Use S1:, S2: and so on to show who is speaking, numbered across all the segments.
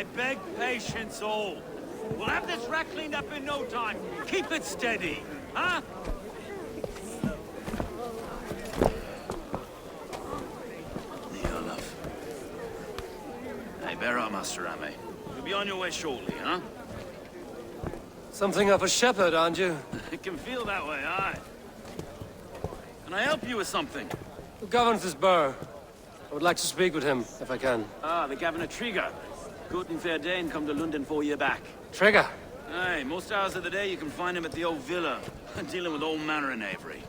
S1: I beg patience all. We'll have this wreck cleaned up in no time. Keep it steady, huh? Hey, bear up, Master Ame. You'll be on your way shortly, huh?
S2: Something of a shepherd, aren't you?
S1: It can feel that way, aye. Can I help you with something?
S2: Who governs this burr? I would like to speak with him, if I can.
S1: Ah, the Governor Trigger. Good and fair Dane come to London 4 year back.
S2: Trigger?
S1: Aye, most hours of the day you can find him at the old villa, dealing with all manner of knavery.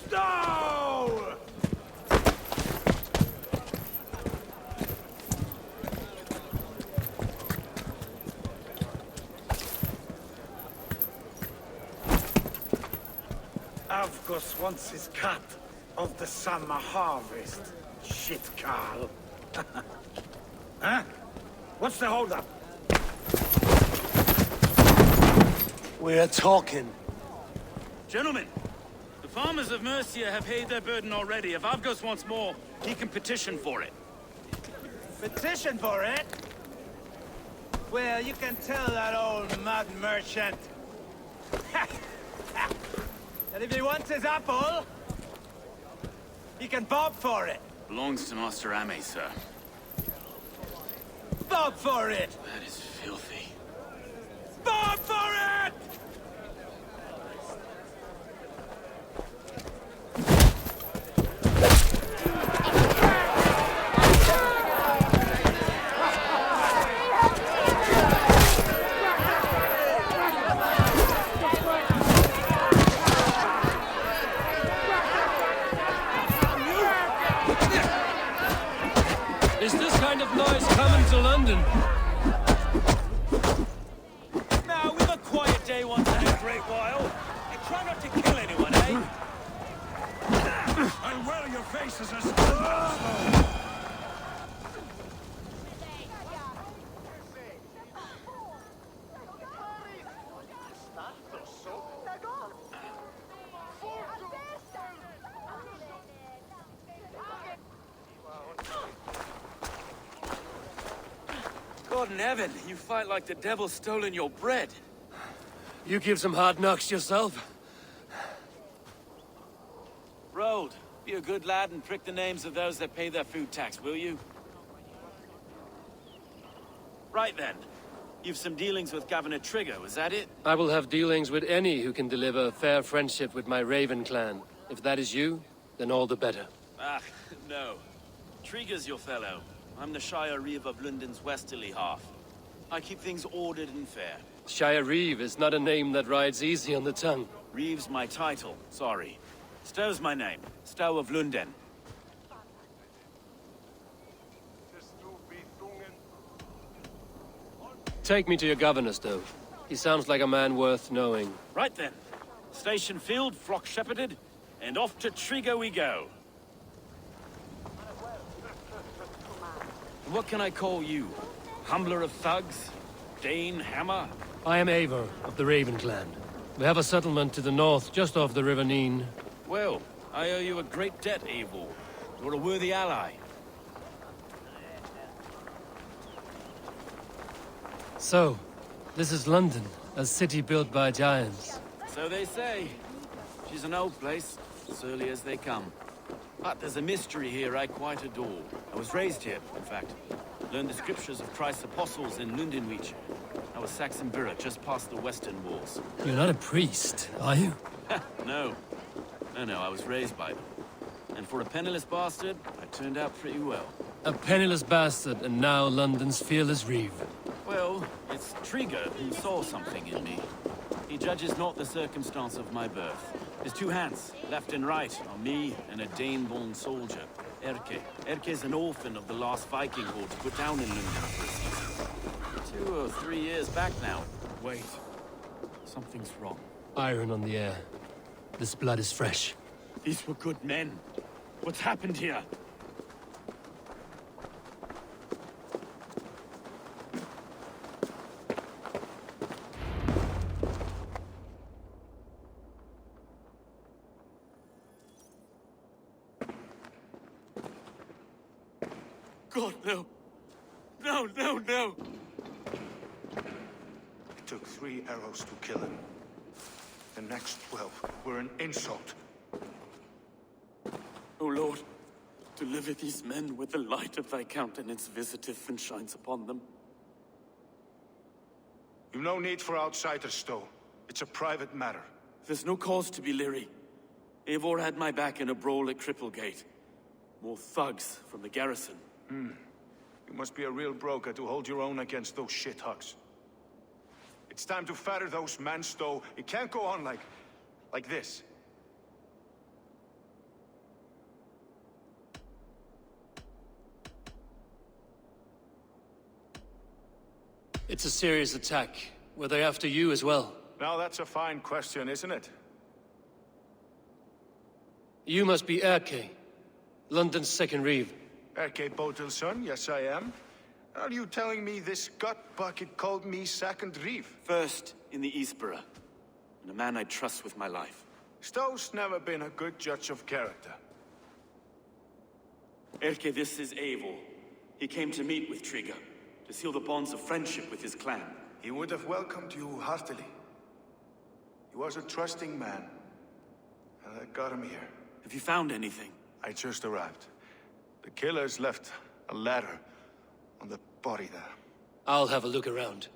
S3: Stow! Avgos wants his cut of the summer harvest. Shit, Carl. Huh? What's the holdup?
S2: We're talking.
S1: Gentlemen, the farmers of Mercia have paid their burden already. If Avgos wants more, he can petition for it.
S3: Petition for it? Well, you can tell that old mud merchant that if he wants his apple, he can bob for it.
S1: Belongs to Master Ame, sir.
S3: Bob for it!
S1: That is filthy.
S3: Bob for it!
S2: Is this kind of noise coming to London?
S1: Now, we've a quiet day once in a great while. And try not to kill anyone, eh?
S3: And well, your faces are still
S1: God in heaven, you fight like the devil's stolen your bread.
S2: You give some hard knocks yourself?
S1: Road, be a good lad and prick the names of those that pay their food tax, will you? Right then. You've some dealings with Governor Trigger, was that it?
S2: I will have dealings with any who can deliver fair friendship with my Raven clan. If that is you, then all the better.
S1: Ah, no. Trigger's your fellow. I'm the Shire Reeve of Lundon's westerly half. I keep things ordered and fair.
S2: Shire Reeve is not a name that rides easy on the tongue.
S1: Reeve's my title, sorry. Stow's my name. Stow of Lundon.
S2: Take me to your governor, Stow. He sounds like a man worth knowing.
S1: Right then. Station filled, flock shepherded, and off to Trigger we go. What can I call you? Humbler of thugs? Dane Hammer?
S2: I am Eivor of the Raven clan. We have a settlement to the north, just off the River Neen.
S1: Well, I owe you a great debt, Eivor. You're a worthy ally.
S2: So, this is London, a city built by giants.
S1: So they say. She's an old place, surly as they come. But there's a mystery here I quite adore. I was raised here, in fact. Learned the scriptures of Christ's apostles in Lundon Reach. I was Saxon Borough, just past the western walls.
S2: You're not a priest, are you?
S1: No. No, I was raised by them. And for a penniless bastard, I turned out pretty well.
S2: A penniless bastard, and now London's fearless Reeve.
S1: Well, it's Trigger who saw something in me. He judges not the circumstance of my birth. His two hands, left and right, are me and a Dane-born soldier, Erke. Erke's an orphan of the last Viking horde put down in Lundon for a season. 2 or 3 years back now. Wait. Something's wrong.
S2: Iron on the air. This blood is fresh.
S1: These were good men. What's happened here? God, no. No.
S4: It took 3 arrows to kill him. The next 12 were an insult.
S1: O Lord, deliver these men with the light of thy countenance visiteth and shines upon them.
S4: You've no need for outsiders, Stowe. It's a private matter.
S1: There's no cause to be leery. Eivor had my back in a brawl at Cripplegate. More thugs from the garrison.
S4: You must be a real broker to hold your own against those shithugs. It's time to fetter those men, Stowe. It can't go on like this.
S2: It's a serious attack. Were they after you as well?
S4: Now that's a fine question, isn't it?
S2: You must be Erke, London's second reeve.
S4: Erke Bodil's son, yes I am. Are you telling me this gut bucket called me second reeve?
S1: First in the Eastborough, and a man I trust with my life.
S4: Stowe's never been a good judge of character.
S1: Erke, this is Eivor. He came to meet with Trigger, to seal the bonds of friendship with his clan.
S4: He would have welcomed you heartily. He was a trusting man, and I got him here.
S1: Have you found anything?
S4: I just arrived. The killers left a ladder on the body there.
S2: I'll have a look around.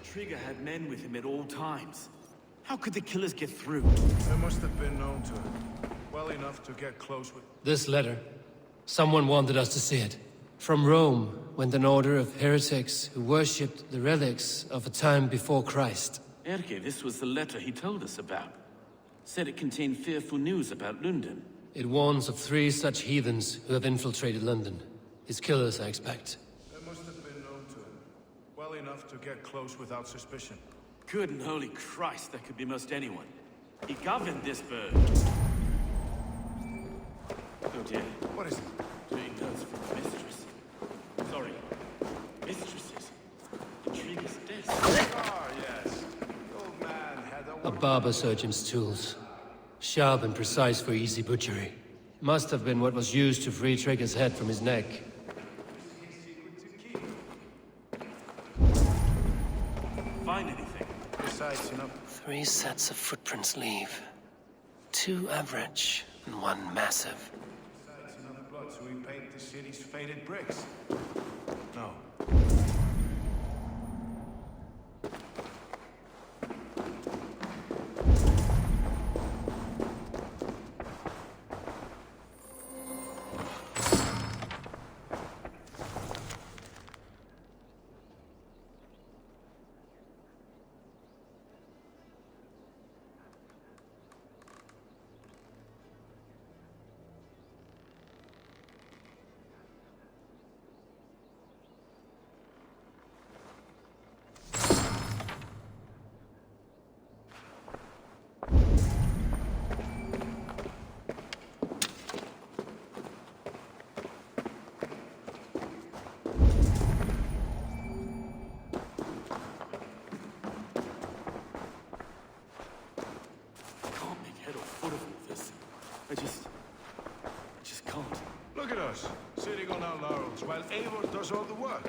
S1: Trigger had men with him at all times. How could the killers get through?
S4: They must have been known to him. Well enough to get close with...
S2: This letter. Someone wanted us to see it. From Rome went an order of heretics who worshipped the relics of a time before Christ.
S1: Erke, this was the letter he told us about. Said it contained fearful news about Lundon.
S2: It warns of 3 such heathens who have infiltrated London. His killers, I expect.
S4: They must have been known to him. Well enough to get close without suspicion.
S1: Good and holy Christ, that could be most anyone. He governed this bird. Oh dear.
S4: What is it?
S1: Doing notes from the mistress. Sorry. Mistresses. Intrigue's desk.
S4: Ah, yes. The old man had
S2: A barber surgeon's tools. Sharp and precise for easy butchery. Must have been what was used to free Trigger's head from his neck.
S1: Find anything?
S4: Besides,
S2: 3 sets of footprints leave. 2 average, and 1 massive.
S4: Besides enough blood to repaint the city's faded bricks. No.
S1: I just can't.
S4: Look at us, sitting on our laurels while Eivor does all the work.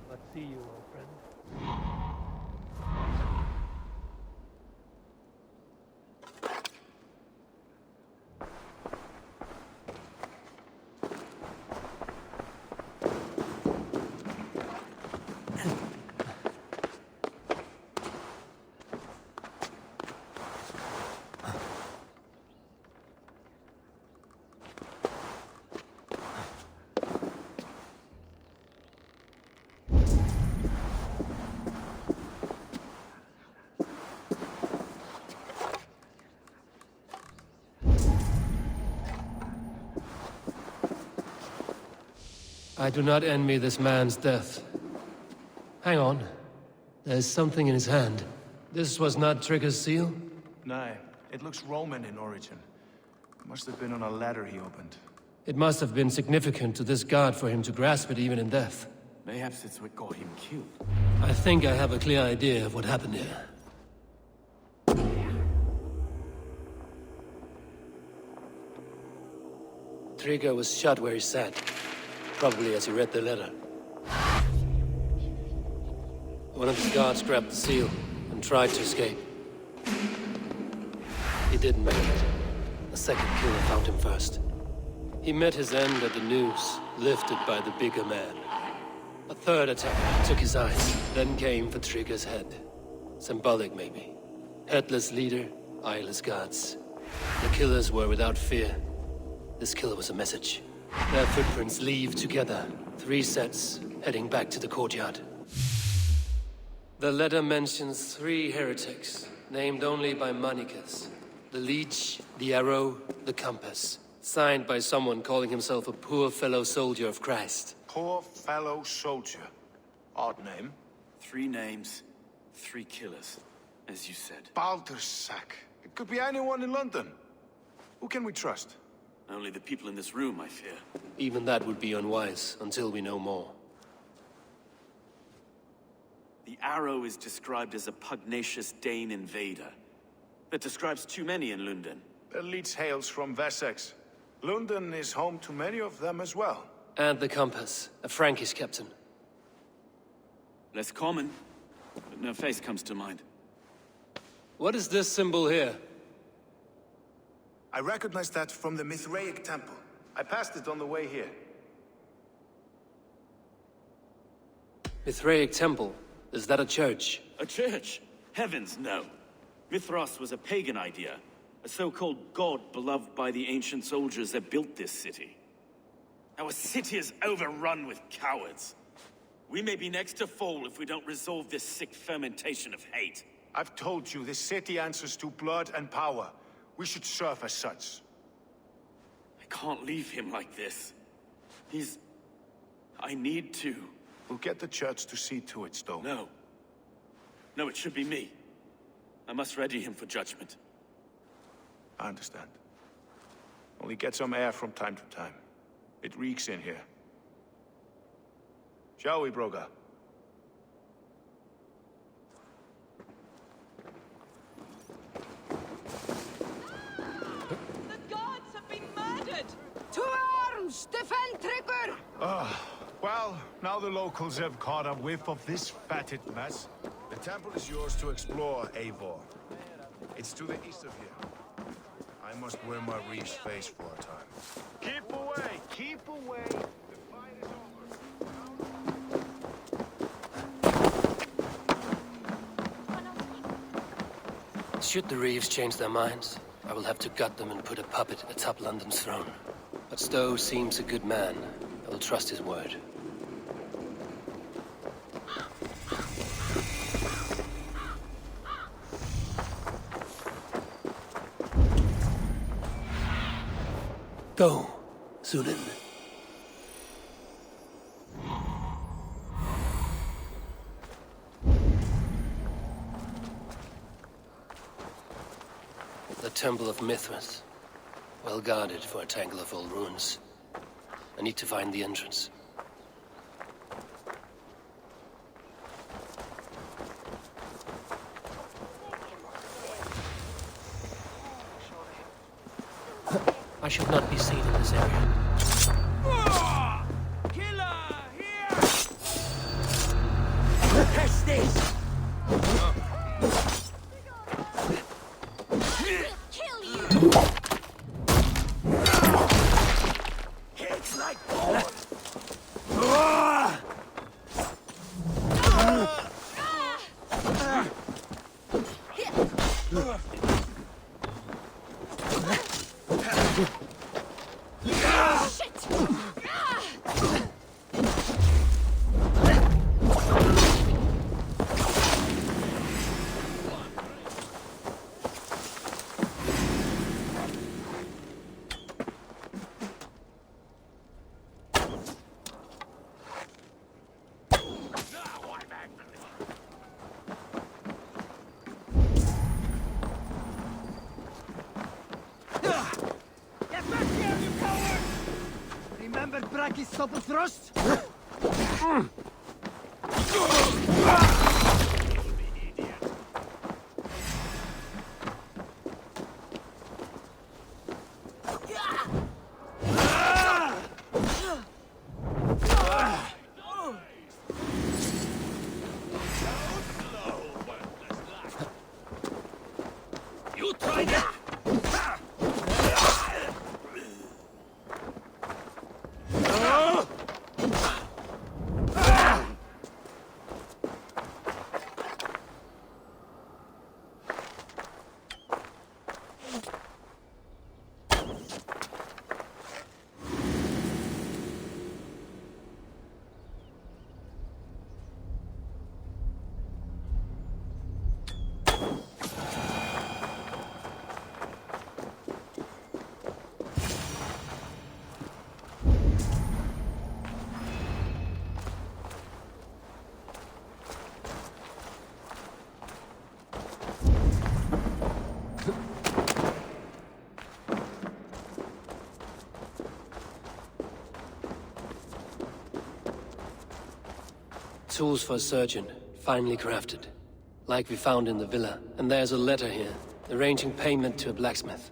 S2: Let's see you, old friend. I do not envy this man's death. Hang on. There's something in his hand. This was not Trigger's seal?
S4: No, it looks Roman in origin. Must have been on a ladder he opened.
S2: It must have been significant to this god for him to grasp it even in death.
S1: Mayhaps it's what got him killed.
S2: I think I have a clear idea of what happened here. Trigger was shot where he sat. Probably as he read the letter. One of the guards grabbed the seal and tried to escape. He didn't make it. A second killer found him first. He met his end at the noose, lifted by the bigger man. A third attack took his eyes, then came for Trigger's head. Symbolic, maybe. Headless leader, eyeless guards. The killers were without fear. This killer was a message. Their footprints leave together. 3 sets, heading back to the courtyard. The letter mentions 3 heretics, named only by Manicus. The Leech, the Arrow, the Compass. Signed by someone calling himself a poor fellow soldier of Christ.
S4: Poor fellow soldier. Odd name.
S1: 3 names, 3 killers, as you said.
S4: Baldersack. It could be anyone in London. Who can we trust?
S1: Only the people in this room, I fear.
S2: Even that would be unwise, until we know more.
S1: The Arrow is described as a pugnacious Dane invader. That describes too many in Lundon.
S4: The Leech hails from Wessex. Lundon is home to many of them as well.
S2: And the Compass, a Frankish captain.
S1: Less common, but no face comes to mind.
S2: What is this symbol here?
S4: I recognize that from the Mithraic temple. I passed it on the way here.
S2: Mithraic temple? Is that a church?
S1: A church? Heavens, no. Mithras was a pagan idea. A so-called god beloved by the ancient soldiers that built this city. Our city is overrun with cowards. We may be next to fall if we don't resolve this sick fermentation of hate.
S4: I've told you, this city answers to blood and power. We should serve as such.
S1: I can't leave him like this. I need to.
S4: We'll get the church to see to it, Stowe.
S1: No. No, it should be me. I must ready him for judgment.
S4: I understand. Only get some air from time to time. It reeks in here. Shall we, Broga?
S5: The gods have been murdered!
S6: To arms! Defend Trigger!
S4: Well, now the locals have caught a whiff of this fatted mess. The temple is yours to explore, Eivor. It's to the east of here. I must wear my reef's face for a time. Keep away! Keep away! The fight is over.
S2: Should the Reeves change their minds, I will have to gut them and put a puppet atop London's throne. But Stowe seems a good man. I will trust his word. Go, Sunan. The Temple of Mithras. Well guarded for a tangle of old ruins. I need to find the entrance. I should not be seen in this area.
S7: Remember Braki's double thrust?
S2: You tried it! Tools for a surgeon, finely crafted. Like we found in the villa. And there's a letter here, arranging payment to a blacksmith.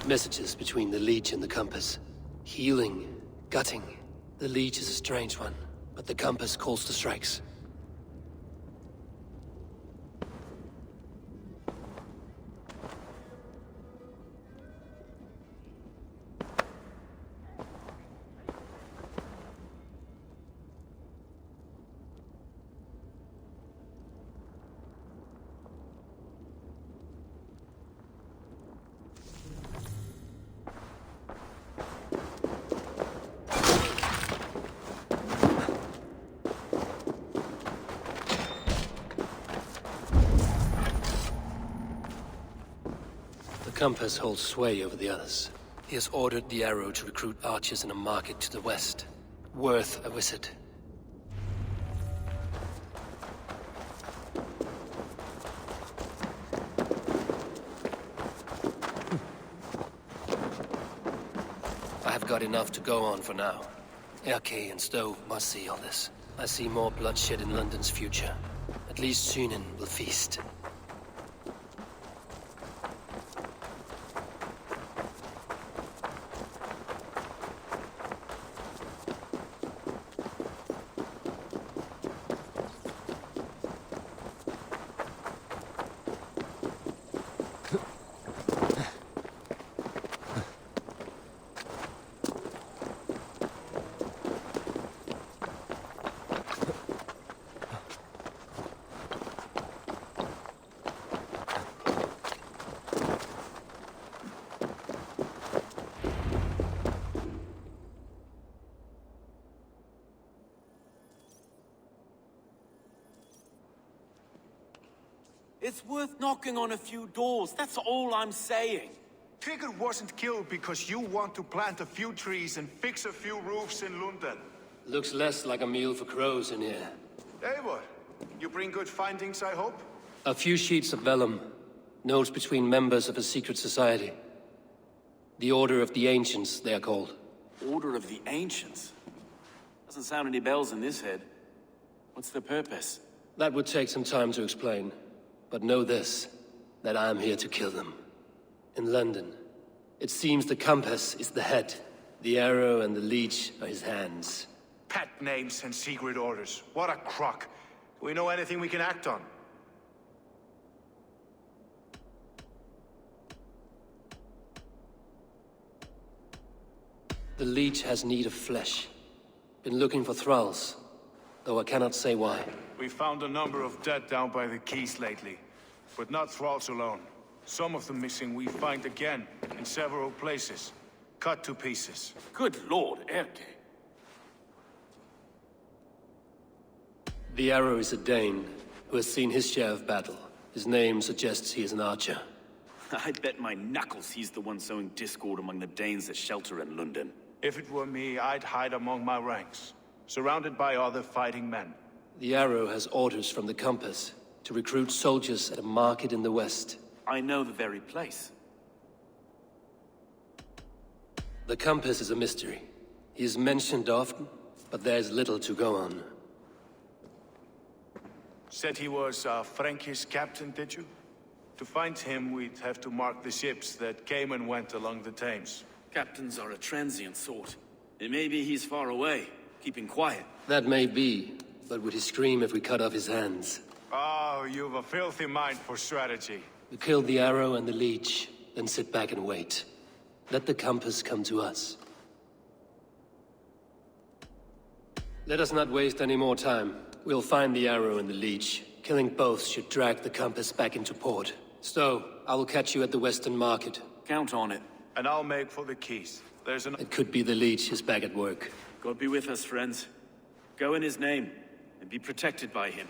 S2: Messages between the leech and the compass. Healing, gutting. The leech is a strange one, but the compass calls to strikes. The compass holds sway over the others. He has ordered the arrow to recruit archers in a market to the west. Worth a visit. got enough to go on for now. Erke and Stowe must see all this. I see more bloodshed in London's future. At least Sunan will feast.
S1: It's worth knocking on a few doors, that's all I'm saying.
S4: Trigger wasn't killed because you want to plant a few trees and fix a few roofs in Lundon.
S2: Looks less like a meal for crows in here.
S4: Eivor, you bring good findings, I hope?
S2: A few sheets of vellum. Notes between members of a secret society. The Order of the Ancients, they are called.
S1: Order of the Ancients? Doesn't sound any bells in this head. What's the purpose?
S2: That would take some time to explain. But know this, that I am here to kill them. In London, it seems the compass is the head. The arrow and the leech are his hands.
S4: Pet names and secret orders. What a crock. Do we know anything we can act on?
S2: The leech has need of flesh. Been looking for thralls, though I cannot say why.
S4: We found a number of dead down by the quays lately. But not thralls alone. Some of the missing we find again, in several places. Cut to pieces.
S1: Good lord, Erke.
S2: The arrow is a Dane, who has seen his share of battle. His name suggests he is an archer.
S1: I'd bet my knuckles he's the one sowing discord among the Danes that shelter in Lundon.
S4: If it were me, I'd hide among my ranks, surrounded by other fighting men.
S2: The arrow has orders from the compass to recruit soldiers at a market in the west.
S1: I know the very place.
S2: The compass is a mystery. He is mentioned often, but there's little to go on.
S4: Said he was a Frankish captain, did you? To find him, we'd have to mark the ships that came and went along the Thames.
S1: Captains are a transient sort. It may be he's far away, keeping quiet.
S2: That may be, but would he scream if we cut off his hands?
S4: Oh, you've a filthy mind for strategy.
S2: We kill the arrow and the leech, then sit back and wait. Let the compass come to us. Let us not waste any more time. We'll find the arrow and the leech. Killing both should drag the compass back into port. Stowe, I will catch you at the Western Market.
S1: Count on it.
S4: And I'll make for the quays. There's an...
S2: It could be the leech is back at work.
S1: God be with us, friends. Go in his name, and be protected by him.